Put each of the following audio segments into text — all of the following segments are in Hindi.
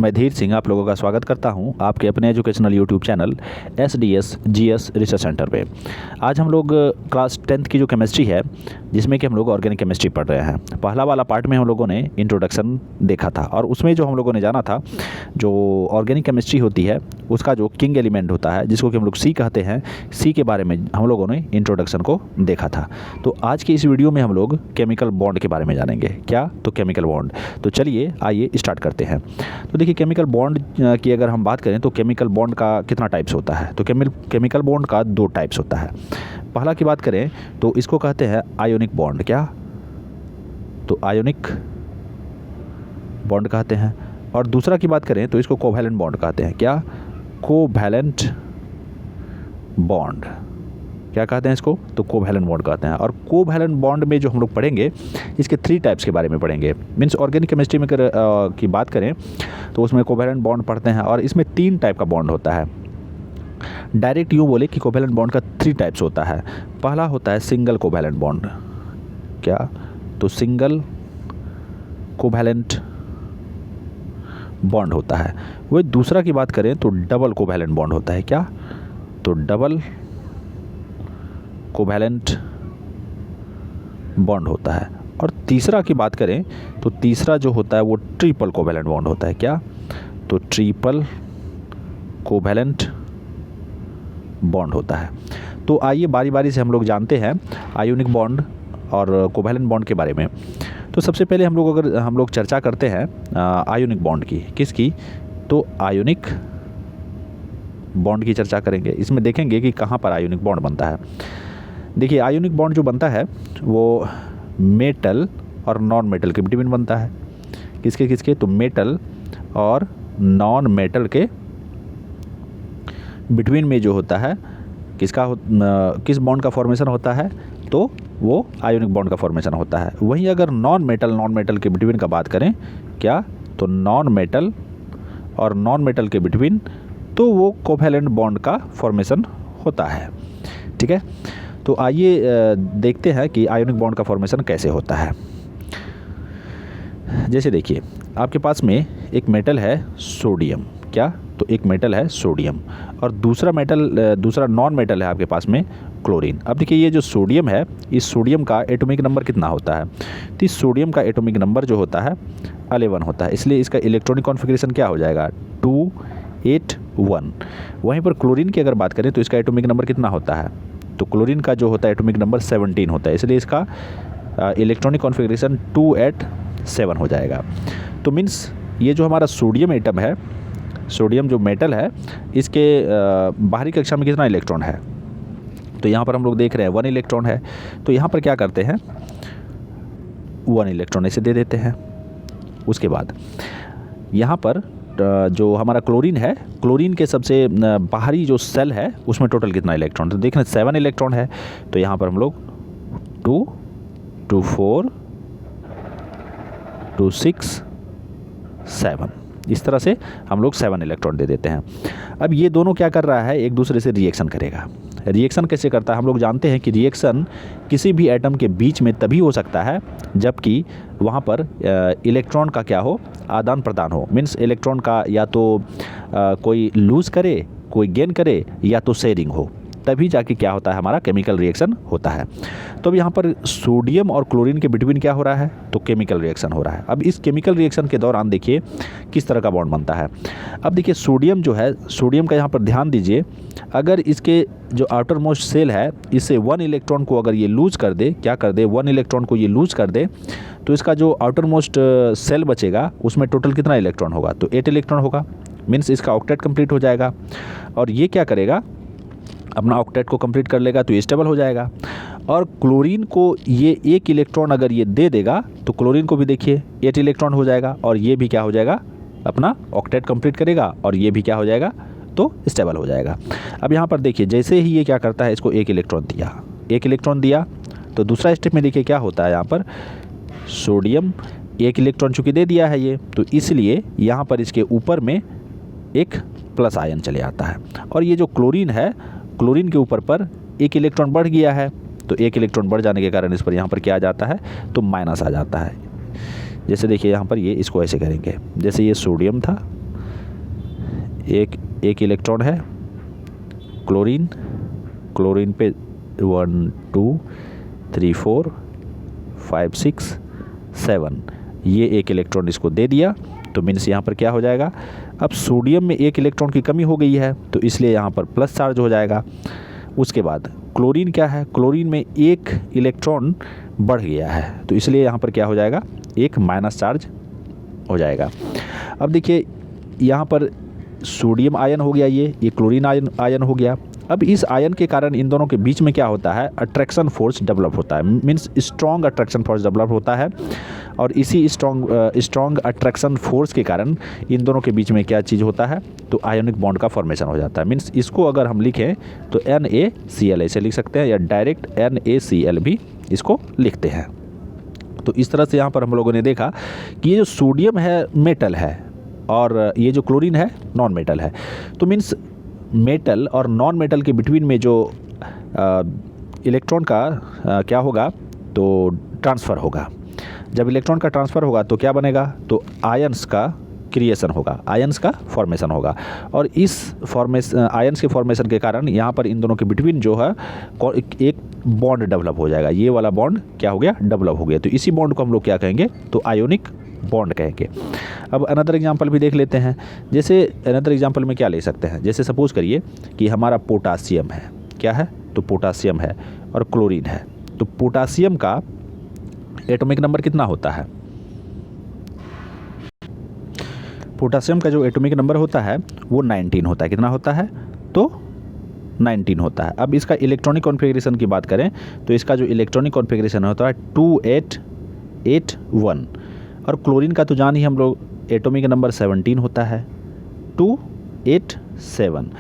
मैं धीर सिंह आप लोगों का स्वागत करता हूं आपके अपने educational YouTube channel SDS GS research centre पे। आज हम लोग क्लास 10th की जो केमिस्ट्री है जिसमें कि हम लोग ऑर्गेनिक केमिस्ट्री पढ़ रहे हैं। पहला वाला पार्ट में हम लोगों ने इंट्रोडक्शन देखा था और उसमें जो हम लोगों ने जाना था जो ऑर्गेनिक केमिस्ट्री होती है उसका जो किंग एलिमेंट होता है जिसको कि हम लोग सी कहते हैं, सी के बारे में हम लोगों ने इंट्रोडक्शन को देखा था। तो आज की इस वीडियो में हम लोग केमिकल बॉन्ड के बारे में जानेंगे। क्या? तो केमिकल बॉन्ड। तो चलिए आइए स्टार्ट करते हैं। तो देखिए केमिकल बॉन्ड की अगर हम बात करें तो केमिकल बॉन्ड का कितना टाइप्स होता है, तो केमिकल बॉन्ड का 2 टाइप्स होता है। पहला की बात करें तो इसको कहते हैं आयोनिक बॉन्ड। क्या? तो आयोनिक बॉन्ड कहते हैं। और दूसरा की बात करें तो इसको कोवैलेंट बॉन्ड कहते हैं। क्या? Covalent bond. क्या कहते हैं इसको? तो कोवैलेंट बॉन्ड कहते हैं। और कोवैलेंट बॉन्ड में जो हम लोग पढ़ेंगे इसके 3 टाइप्स के बारे में पढ़ेंगे। मीन्स ऑर्गेनिक केमिस्ट्री में की बात करें तो उसमें कोवैलेंट बॉन्ड पढ़ते हैं और इसमें 3 टाइप का बॉन्ड होता है। डायरेक्ट यूँ बोले कि कोवैलेंट बॉन्ड का 3 टाइप्स होता है। पहला होता है सिंगल कोवैलेंट बॉन्ड। क्या? तो सिंगल कोवैलेंट बॉन्ड होता है। वही दूसरा की बात करें तो डबल कोवैलेंट बॉन्ड होता है। क्या? तो डबल कोवैलेंट बॉन्ड होता है। और तीसरा की बात करें तो तीसरा जो होता है वो ट्रिपल कोवैलेंट बॉन्ड होता है। क्या? तो ट्रिपल कोवैलेंट बॉन्ड होता है। तो आइए बारी बारी से हम लोग जानते हैं आयोनिक बॉन्ड और कोवैलेंट बॉन्ड के बारे में। तो सबसे पहले हम लोग चर्चा करते हैं आयोनिक बॉन्ड की। किसकी? तो आयोनिक बॉन्ड की चर्चा करेंगे। इसमें देखेंगे कि कहाँ पर आयोनिक बॉन्ड बनता है। देखिए आयोनिक बॉन्ड जो बनता है वो मेटल और नॉन मेटल के बिटवीन बनता है। किसके किसके? तो मेटल और नॉन मेटल के बिटवीन में जो होता है किस बॉन्ड का फॉर्मेशन होता है? तो वो आयोनिक बॉन्ड का फॉर्मेशन होता है। वहीं अगर नॉन मेटल के बिटवीन का बात करें, क्या? तो नॉन मेटल और नॉन मेटल के बिटवीन तो वो कोवैलेंट बॉन्ड का फॉर्मेशन होता है। ठीक है, तो आइए देखते हैं कि आयोनिक बॉन्ड का फॉर्मेशन कैसे होता है। जैसे देखिए आपके पास में एक मेटल है सोडियम। क्या? तो एक मेटल है सोडियम और दूसरा नॉन मेटल है आपके पास में क्लोरीन। अब देखिए ये जो सोडियम है इस सोडियम का एटॉमिक नंबर कितना होता है? तो इस सोडियम का एटॉमिक नंबर जो होता है 11 होता है। इसलिए इसका इलेक्ट्रॉनिक कॉन्फ़िगरेशन क्या हो जाएगा? 281। वहीं पर क्लोरीन की अगर बात करें तो इसका एटॉमिक नंबर कितना होता है? तो क्लोरीन का जो होता है एटॉमिक नंबर 17 होता है। इसलिए इसका इलेक्ट्रॉनिक कॉन्फ़िगरेशन 287 हो जाएगा। तो मीन्स ये जो हमारा सोडियम एटम है, सोडियम जो मेटल है, इसके बाहरी कक्षा में कितना इलेक्ट्रॉन है? तो यहाँ पर हम लोग देख रहे हैं 1 इलेक्ट्रॉन है। तो यहाँ पर क्या करते हैं? 1 इलेक्ट्रॉन ऐसे दे देते हैं। उसके बाद यहाँ पर जो हमारा क्लोरीन है, क्लोरीन के सबसे बाहरी जो सेल है उसमें टोटल कितना इलेक्ट्रॉन? तो देखना 7 इलेक्ट्रॉन है। तो यहाँ पर हम लोग 2, 2, 4, 2, 6, 7 इस तरह से हम लोग 7 इलेक्ट्रॉन दे देते हैं। अब ये दोनों क्या कर रहा है? एक दूसरे से रिएक्शन करेगा। रिएक्शन कैसे करता है? हम लोग जानते हैं कि रिएक्शन किसी भी एटम के बीच में तभी हो सकता है जबकि वहाँ पर इलेक्ट्रॉन का क्या हो? आदान प्रदान हो। मीन्स इलेक्ट्रॉन का या तो कोई लूज़ करे, कोई गेन करे या तो शेयरिंग हो, तभी जाके क्या होता है? हमारा केमिकल रिएक्शन होता है। तो अब यहाँ पर सोडियम और क्लोरीन के बिटवीन क्या हो रहा है? तो केमिकल रिएक्शन हो रहा है। अब इस केमिकल रिएक्शन के दौरान देखिए किस तरह का बॉन्ड बनता है। अब देखिए सोडियम जो है, सोडियम का यहाँ पर ध्यान दीजिए, अगर इसके जो आउटर मोस्ट सेल है इससे 1 इलेक्ट्रॉन को अगर ये लूज कर दे, क्या कर दे? 1 इलेक्ट्रॉन को ये लूज कर दे तो इसका जो आउटर मोस्ट सेल बचेगा उसमें टोटल कितना इलेक्ट्रॉन होगा? तो 8 इलेक्ट्रॉन होगा। मीन्स इसका ऑक्टेट कंप्लीट हो जाएगा और ये क्या करेगा? अपना ऑक्टेट को कंप्लीट कर लेगा तो ये स्टेबल हो जाएगा। और क्लोरीन को ये 1 इलेक्ट्रॉन अगर ये दे देगा तो क्लोरीन को भी देखिए 8 इलेक्ट्रॉन हो जाएगा और ये भी क्या हो जाएगा? अपना ऑक्टेट कंप्लीट करेगा और ये भी क्या हो जाएगा? तो स्टेबल हो जाएगा। अब यहाँ पर देखिए जैसे ही ये क्या करता है, इसको 1 इलेक्ट्रॉन दिया तो दूसरा स्टेप में देखिए क्या होता है? यहाँ पर सोडियम 1 इलेक्ट्रॉन चूँकि दे दिया है ये, तो इसलिए यहाँ पर इसके ऊपर में एक प्लस आयन चले आता है और ये जो क्लोरीन है, क्लोरीन के ऊपर पर 1 इलेक्ट्रॉन बढ़ गया है। तो 1 इलेक्ट्रॉन बढ़ जाने के कारण इस पर यहाँ पर क्या आ जाता है? तो माइनस आ जाता है। जैसे देखिए यहाँ पर ये इसको ऐसे करेंगे, जैसे ये सोडियम था एक इलेक्ट्रॉन है क्लोरीन, क्लोरीन पे 1 2 3 4 5 6 7, ये एक इलेक्ट्रॉन इसको दे दिया। तो मीन्स यहाँ पर क्या हो जाएगा, अब सोडियम में एक इलेक्ट्रॉन की कमी हो गई है तो इसलिए यहाँ पर प्लस चार्ज हो जाएगा। उसके बाद क्लोरीन क्या है, क्लोरीन में एक इलेक्ट्रॉन बढ़ गया है तो इसलिए यहाँ पर क्या हो जाएगा, एक माइनस चार्ज हो जाएगा। अब देखिए यहाँ पर सोडियम आयन हो गया, ये क्लोरीन आयन हो गया। अब इस आयन के कारण इन दोनों के बीच में क्या होता है, अट्रैक्शन फोर्स डेवलप होता है, means strong attraction force develop होता है। और इसी स्ट्रॉन्ग अट्रैक्शन फोर्स के कारण इन दोनों के बीच में क्या चीज़ होता है, तो आयोनिक बॉन्ड का फॉर्मेशन हो जाता है। मीन्स इसको अगर हम लिखें तो NaCl ऐसे लिख सकते हैं या डायरेक्ट NaCl भी इसको लिखते हैं। तो इस तरह से यहाँ पर हम लोगों ने देखा कि ये जो सोडियम है मेटल है और ये जो क्लोरीन है नॉन मेटल है। तो मीन्स मेटल और नॉन मेटल के बिटवीन में जो इलेक्ट्रॉन का क्या होगा, तो ट्रांसफ़र होगा। जब इलेक्ट्रॉन का ट्रांसफ़र होगा तो क्या बनेगा, तो आयंस का क्रिएशन होगा, आयंस का फॉर्मेशन होगा। और इस आयंस के फॉर्मेशन के कारण यहाँ पर इन दोनों के बिटवीन जो है एक बॉन्ड डेवलप हो जाएगा। ये वाला बॉन्ड क्या हो गया, डेवलप हो गया। तो इसी बॉन्ड को हम लोग क्या कहेंगे, तो आयोनिक बॉन्ड कहेंगे। अब अनदर एग्जांपल भी देख लेते हैं। जैसे अनदर एग्जांपल में क्या ले सकते हैं, जैसे सपोज करिए कि हमारा पोटासियम है, क्या है, तो पोटासियम है और क्लोरीन है। तो पोटासियम का एटॉमिक नंबर कितना होता है, पोटासियम का जो एटॉमिक नंबर होता है वो 19 होता है। कितना होता है, तो 19 होता है। अब इसका इलेक्ट्रॉनिक कॉन्फ़िगरेशन की बात करें तो इसका जो इलेक्ट्रॉनिक कॉन्फ़िगरेशन होता है 2881। और क्लोरीन का तो जान ही हम लोग एटॉमिक नंबर 17 होता है, 287।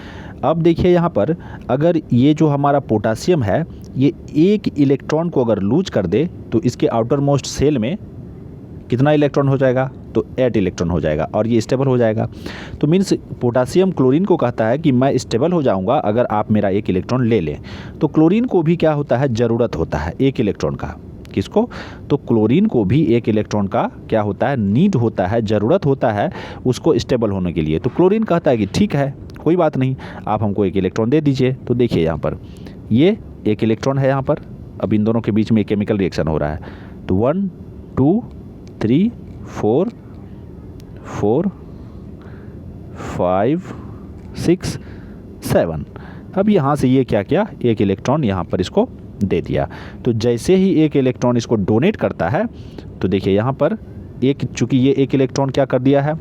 अब देखिए यहाँ पर अगर ये जो हमारा पोटासियम है ये एक इलेक्ट्रॉन को अगर लूज कर दे तो इसके आउटर मोस्ट सेल में कितना इलेक्ट्रॉन हो जाएगा, तो 8 इलेक्ट्रॉन हो जाएगा और ये स्टेबल हो जाएगा। तो मीन्स पोटासियम क्लोरीन को कहता है कि मैं स्टेबल हो जाऊंगा अगर आप मेरा एक इलेक्ट्रॉन ले लें। तो क्लोरीन को भी क्या होता है, ज़रूरत होता है एक इलेक्ट्रॉन का। किसको, तो क्लोरीन को भी एक इलेक्ट्रॉन का क्या होता है, नीड होता है, ज़रूरत होता है उसको स्टेबल होने के लिए। तो क्लोरीन कहता है कि ठीक है कोई बात नहीं, आप हमको एक इलेक्ट्रॉन दे दीजिए। तो देखिए यहाँ पर ये एक इलेक्ट्रॉन है यहाँ पर, अब इन दोनों के बीच में एक केमिकल रिएक्शन हो रहा है। तो 1 2 3 4 4 5 6 7। अब यहाँ से ये क्या किया, एक इलेक्ट्रॉन यहाँ पर इसको दे दिया। तो जैसे ही एक इलेक्ट्रॉन इसको डोनेट करता है तो देखिए यहाँ पर एक, चूँकि ये एक इलेक्ट्रॉन क्या कर दिया है,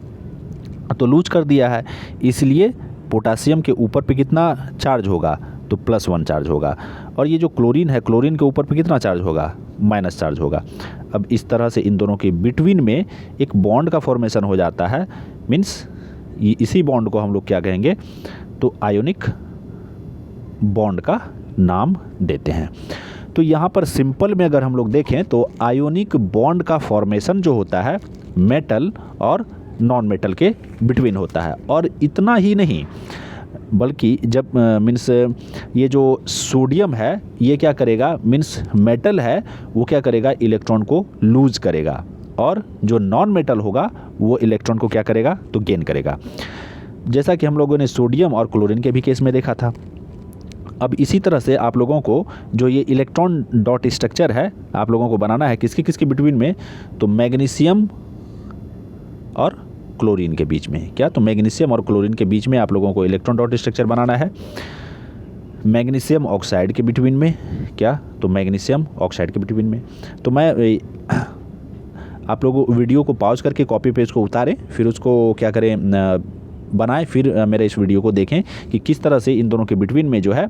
तो लूज कर दिया है, इसलिए पोटासियम के ऊपर पे कितना चार्ज होगा, तो +1 चार्ज होगा। और ये जो क्लोरीन है, क्लोरीन के ऊपर पे कितना चार्ज होगा, माइनस चार्ज होगा। अब इस तरह से इन दोनों के बिटवीन में एक बॉन्ड का फॉर्मेशन हो जाता है। मीन्स इसी बॉन्ड को हम लोग क्या कहेंगे, तो आयोनिक बॉन्ड का नाम देते हैं। तो यहाँ पर सिंपल में अगर हम लोग देखें तो आयोनिक बॉन्ड का फॉर्मेशन जो होता है मेटल और नॉन मेटल के बिटवीन होता है। और इतना ही नहीं बल्कि जब मीन्स ये जो सोडियम है ये क्या करेगा, मीन्स मेटल है वो क्या करेगा, इलेक्ट्रॉन को लूज करेगा, और जो नॉन मेटल होगा वो इलेक्ट्रॉन को क्या करेगा, तो गेन करेगा। जैसा कि हम लोगों ने सोडियम और क्लोरीन के भी केस में देखा था। अब इसी तरह से आप लोगों को जो ये इलेक्ट्रॉन डॉट स्ट्रक्चर है आप लोगों को बनाना है किसके किसके बिटवीन में, तो मैग्नीशियम और क्लोरीन के बीच में। क्या, तो मैग्नीशियम और क्लोरीन के बीच में आप लोगों को इलेक्ट्रॉन डॉट स्ट्रक्चर बनाना है। मैग्नीशियम ऑक्साइड के बिटवीन में, क्या, तो मैग्नीशियम ऑक्साइड के बिटवीन में। तो मैं आप लोगों वीडियो को पॉज करके कॉपी पेज को उतारें, फिर उसको क्या करें, बनाएं, फिर मेरे इस वीडियो को देखें कि किस तरह से इन दोनों के बिटवीन में जो है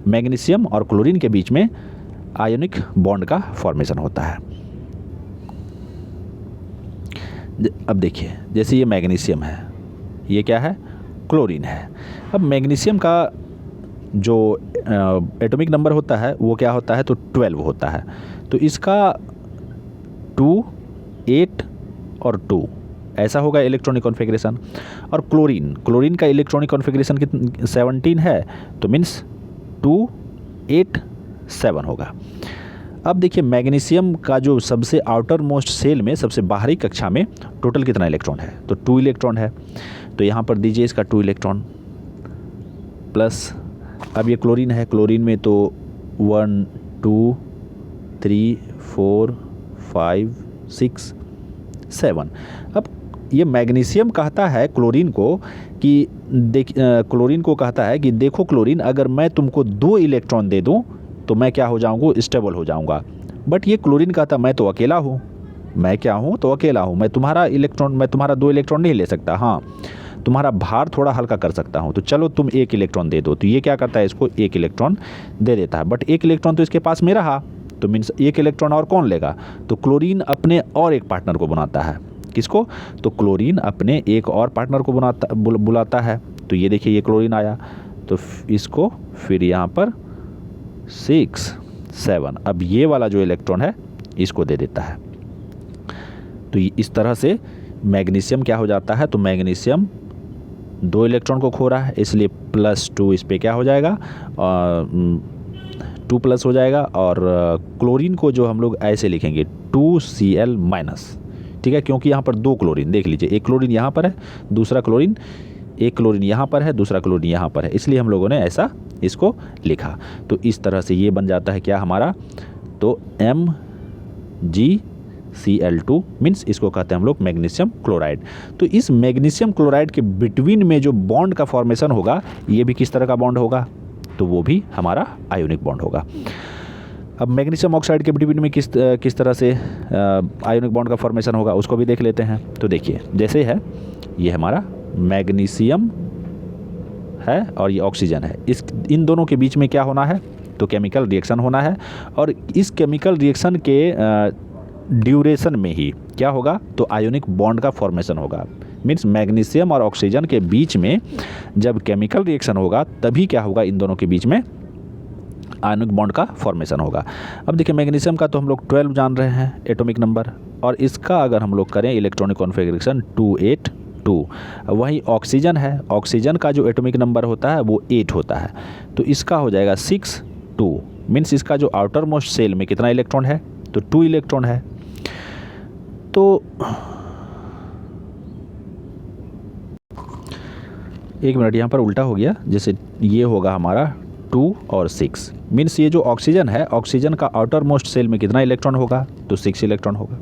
मैग्नीशियम और क्लोरीन के बीच में आयोनिक बॉन्ड का फॉर्मेशन होता है। अब देखिए जैसे ये मैग्नीशियम है, ये क्या है, क्लोरीन है। अब मैग्नीशियम का जो एटॉमिक नंबर होता है वो क्या होता है, तो 12 होता है। तो इसका 2 8 और 2 ऐसा होगा इलेक्ट्रॉनिक कॉन्फ़िगरेशन। और क्लोरीन का इलेक्ट्रॉनिक कॉन्फ़िगरेशन कितना 17 है, तो मीन्स 2 8 7 होगा। अब देखिए मैग्नीशियम का जो सबसे आउटर मोस्ट सेल में सबसे बाहरी कक्षा में टोटल कितना इलेक्ट्रॉन है, तो 2 इलेक्ट्रॉन है। तो यहाँ पर दीजिए इसका 2 इलेक्ट्रॉन प्लस, अब ये क्लोरीन है, क्लोरीन में तो 1 2 3 4 5 6 7। अब ये मैग्नीशियम कहता है क्लोरीन को कि क्लोरीन को कहता है कि देखो क्लोरीन, अगर मैं तुमको 2 इलेक्ट्रॉन दे दूं तो मैं क्या हो जाऊंगा, स्टेबल हो जाऊंगा। बट ये क्लोरीन कहता मैं तो अकेला हूँ, मैं क्या हूँ, तो अकेला हूँ, मैं तुम्हारा 2 इलेक्ट्रॉन नहीं ले सकता, हाँ तुम्हारा भार थोड़ा हल्का कर सकता हूँ, तो चलो तुम 1 इलेक्ट्रॉन दे दो। तो ये क्या करता है, इसको 1 इलेक्ट्रॉन दे देता है। बट 1 इलेक्ट्रॉन तो इसके पास में रहा, तो मीन्स 1 इलेक्ट्रॉन और कौन लेगा, तो क्लोरीन अपने और एक पार्टनर को बनाता है। किसको, तो क्लोरीन अपने एक और पार्टनर को बुलाता है। तो ये देखिए ये क्लोरीन आया, तो इसको फिर यहाँ पर 6 7, अब ये वाला जो इलेक्ट्रॉन है इसको दे देता है। तो इस तरह से मैग्नीशियम क्या हो जाता है, तो मैग्नीशियम 2 इलेक्ट्रॉन को खो रहा है, इसलिए +2 इस पर क्या हो जाएगा, 2 प्लस हो जाएगा। और क्लोरीन को जो हम लोग ऐसे लिखेंगे 2Cl-, ठीक है, क्योंकि यहाँ पर 2 क्लोरीन, देख लीजिए एक क्लोरीन यहाँ पर है, दूसरा क्लोरीन, एक क्लोरीन यहाँ पर है, दूसरा क्लोरीन यहाँ पर है, इसलिए हम लोगों ने ऐसा इसको लिखा। तो इस तरह से ये बन जाता है क्या हमारा, तो MgCl2 मीन्स इसको कहते हैं हम लोग मैग्नीशियम क्लोराइड। तो इस मैग्नीशियम क्लोराइड के बिटवीन में जो बॉन्ड का फॉर्मेशन होगा, ये भी किस तरह का बॉन्ड होगा, तो वो भी हमारा आयोनिक बॉन्ड होगा। अब मैग्नीशियम ऑक्साइड के बिटवीन में किस तरह से आयोनिक बॉन्ड का फॉर्मेशन होगा, उसको भी देख लेते हैं। तो देखिए जैसे है, ये हमारा मैग्नीशियम है और ये ऑक्सीजन है, इन दोनों के बीच में क्या होना है, तो केमिकल रिएक्शन होना है। और इस केमिकल रिएक्शन के ड्यूरेशन में ही क्या होगा, तो आयोनिक बॉन्ड का फॉर्मेशन होगा। मीन्स मैग्नीशियम और ऑक्सीजन के बीच में जब केमिकल रिएक्शन होगा तभी क्या होगा, इन दोनों के बीच में आयोनिक बॉन्ड का फॉर्मेशन होगा। अब देखिए मैग्नीशियम का तो हम लोग 12 जान रहे हैं एटॉमिक नंबर, और इसका अगर हम लोग करें इलेक्ट्रॉनिक कॉन्फ़िगरेशन 282। वही ऑक्सीजन है, ऑक्सीजन का जो एटॉमिक नंबर होता है वो 8 होता है, तो इसका हो जाएगा 6 2। मीन्स इसका जो आउटर मोस्ट सेल में कितना इलेक्ट्रॉन है, तो 2 इलेक्ट्रॉन है। तो एक मिनट, यहाँ पर उल्टा हो गया, जैसे ये होगा हमारा 2 और 6। मीन्स ये जो ऑक्सीजन है, ऑक्सीजन का आउटर मोस्ट सेल में कितना इलेक्ट्रॉन होगा, तो 6 इलेक्ट्रॉन होगा।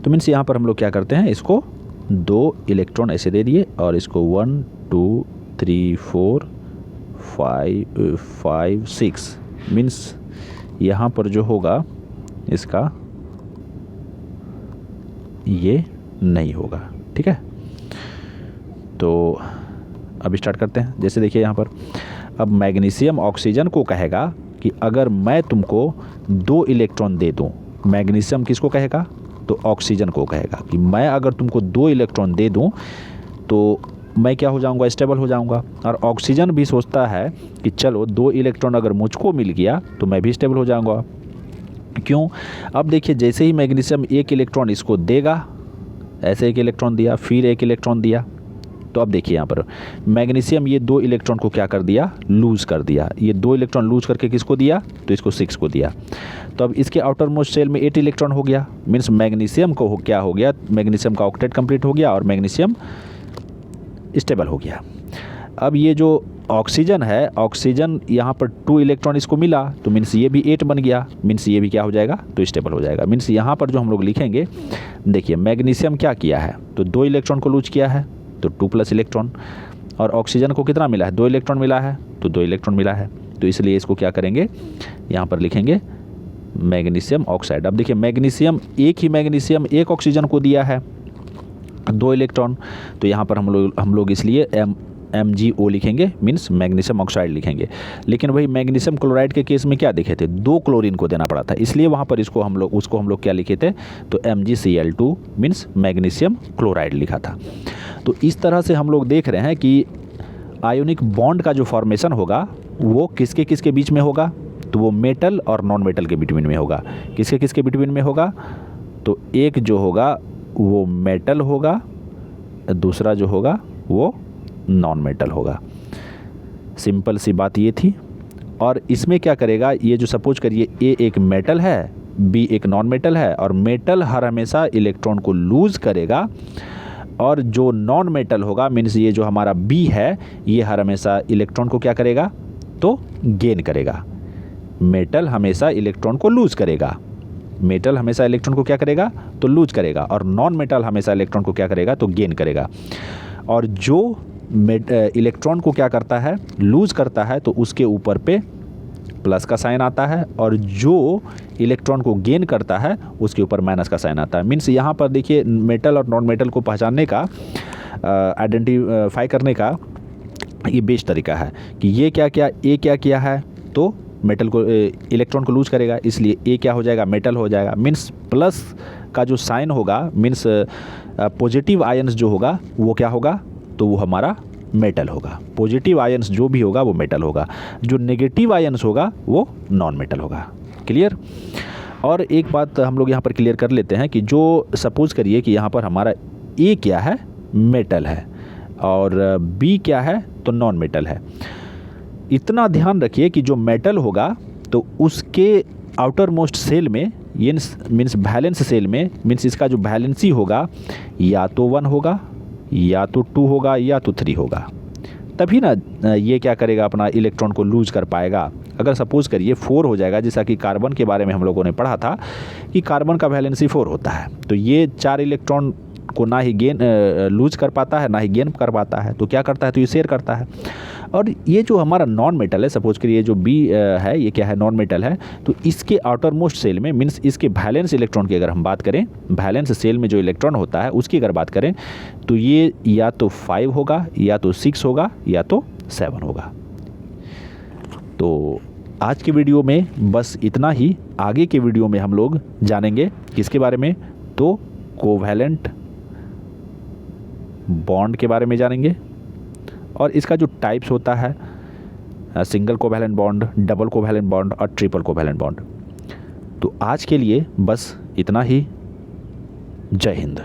तो मीन्स यहाँ पर हम लोग क्या करते हैं, इसको 2 इलेक्ट्रॉन ऐसे दे दिए और इसको 1 2 3 4 5 6। मीन्स यहाँ पर जो होगा इसका ये नहीं होगा, ठीक है। तो अब स्टार्ट करते हैं। जैसे देखिए यहाँ पर अब मैग्नीशियम ऑक्सीजन को कहेगा कि अगर मैं तुमको 2 इलेक्ट्रॉन दे दूं, मैग्नीशियम किसको कहेगा, तो ऑक्सीजन को कहेगा कि मैं अगर तुमको 2 इलेक्ट्रॉन दे दूं तो मैं क्या हो जाऊंगा, स्टेबल हो जाऊंगा। और ऑक्सीजन भी सोचता है कि चलो 2 इलेक्ट्रॉन अगर मुझको मिल गया तो मैं भी स्टेबल हो जाऊंगा। क्यों, अब देखिए जैसे ही मैग्नीशियम 1 इलेक्ट्रॉन इसको देगा, ऐसे 1 इलेक्ट्रॉन दिया, फिर 1 इलेक्ट्रॉन दिया, तो अब देखिए यहाँ पर मैग्नीशियम ये 2 इलेक्ट्रॉन को क्या कर दिया, लूज़ कर दिया। ये 2 इलेक्ट्रॉन लूज़ करके किसको दिया, तो इसको 6 को दिया। तो अब इसके आउटर मोस्ट सेल में 8 इलेक्ट्रॉन हो गया। मीन्स मैग्नीशियम को क्या हो गया, मैग्नीशियम का ऑक्टेट कंप्लीट हो गया और मैग्नीशियम स्टेबल हो गया। अब ये जो ऑक्सीजन है, ऑक्सीजन यहाँ पर 2 इलेक्ट्रॉन इसको मिला, तो मीन्स ये भी 8 बन गया। मीन्स ये भी क्या हो जाएगा, तो स्टेबल हो जाएगा। मीन्स यहाँ पर जो हम लोग लिखेंगे, देखिए मैग्नीशियम क्या किया है, तो 2 इलेक्ट्रॉन को लूज किया है, तो 2 प्लस इलेक्ट्रॉन। और ऑक्सीजन को कितना मिला है, 2 इलेक्ट्रॉन मिला है, तो 2 इलेक्ट्रॉन मिला है। तो इसलिए इसको क्या करेंगे, यहाँ पर लिखेंगे मैग्नीशियम ऑक्साइड। अब देखिए मैग्नीशियम, एक ही मैग्नीशियम एक ऑक्सीजन को दिया है 2 इलेक्ट्रॉन, तो यहाँ पर हम लोग इसलिए MgO लिखेंगे, मीन्स मैग्नीशियम ऑक्साइड लिखेंगे। लेकिन वही मैग्नीशियम क्लोराइड के केस में क्या देखे थे, 2 क्लोरीन को देना पड़ा था, इसलिए वहाँ पर उसको हम लोग क्या लिखे थे, तो MgCl2 मीन्स मैग्नीशियम क्लोराइड लिखा था। तो इस तरह से हम लोग देख रहे हैं कि आयोनिक बॉन्ड का जो फॉर्मेशन होगा वो किसके किसके बीच में होगा, तो वो मेटल और नॉन मेटल के बिटवीन में होगा। किसके किसके बिटवीन में होगा, तो एक जो होगा वो मेटल होगा, दूसरा जो होगा वो नॉन मेटल होगा। सिंपल सी बात ये थी। और इसमें क्या करेगा, ये जो सपोज करिए ए एक मेटल है, बी एक नॉन मेटल है, और मेटल हर हमेशा इलेक्ट्रॉन को लूज़ करेगा और जो नॉन मेटल होगा मीन्स ये जो हमारा बी है, ये हर हमेशा इलेक्ट्रॉन को क्या करेगा, तो गेन करेगा। मेटल हमेशा इलेक्ट्रॉन को लूज करेगा, मेटल हमेशा इलेक्ट्रॉन को क्या करेगा, तो लूज करेगा, और नॉन मेटल हमेशा इलेक्ट्रॉन को क्या करेगा, तो गेन करेगा। और जो इलेक्ट्रॉन को क्या करता है, लूज करता है, तो उसके ऊपर पे प्लस का साइन आता है, और जो इलेक्ट्रॉन को गेन करता है उसके ऊपर माइनस का साइन आता है। मीन्स यहाँ पर देखिए मेटल और नॉन मेटल को पहचानने का, आइडेंटिफाई करने का ये बेस्ट तरीका है कि ये क्या किया है, तो मेटल को इलेक्ट्रॉन को लूज करेगा, इसलिए ए क्या हो जाएगा, मेटल हो जाएगा। मीन्स प्लस का जो साइन होगा, मीन्स पॉजिटिव आयन्स जो होगा वो क्या होगा, तो वो हमारा मेटल होगा। पॉजिटिव आयन्स जो भी होगा वो मेटल होगा, जो नेगेटिव आयन्स होगा वो नॉन मेटल होगा। क्लियर। और एक बात हम लोग यहाँ पर क्लियर कर लेते हैं कि जो सपोज करिए कि यहाँ पर हमारा ए क्या है, मेटल है, और बी क्या है, तो नॉन मेटल है। इतना ध्यान रखिए कि जो मेटल होगा तो उसके आउटर मोस्ट सेल में, ये मीन्स बैलेंस सेल में, मीन्स इसका जो बैलेंसी होगा या तो 1 होगा, या तो 2 होगा, या तो 3 होगा, तभी ना ये क्या करेगा, अपना इलेक्ट्रॉन को लूज कर पाएगा। अगर सपोज करिए 4 हो जाएगा, जैसा कि कार्बन के बारे में हम लोगों ने पढ़ा था कि कार्बन का बैलेंसी 4 होता है, तो ये 4 इलेक्ट्रॉन को ना ही गेन लूज कर पाता है, ना ही गेन कर पाता है, तो क्या करता है, तो ये शेयर करता है। और ये जो हमारा नॉन मेटल है, सपोज करिए ये जो बी है, ये क्या है, नॉन मेटल है, तो इसके आउटर मोस्ट सेल में, मीन्स इसके वैलेंस इलेक्ट्रॉन की अगर हम बात करें, वैलेंस सेल में जो इलेक्ट्रॉन होता है उसकी अगर बात करें, तो ये या तो 5 होगा, या तो 6 होगा, या तो 7 होगा। तो आज के वीडियो में बस इतना ही। आगे के वीडियो में हम लोग जानेंगे किसके बारे में, तो कोवैलेंट बॉन्ड के बारे में जानेंगे, और इसका जो टाइप्स होता है, single covalent bond, double covalent bond और ट्रिपल कोवैलेंट बॉन्ड। तो आज के लिए बस इतना ही। जय हिंद।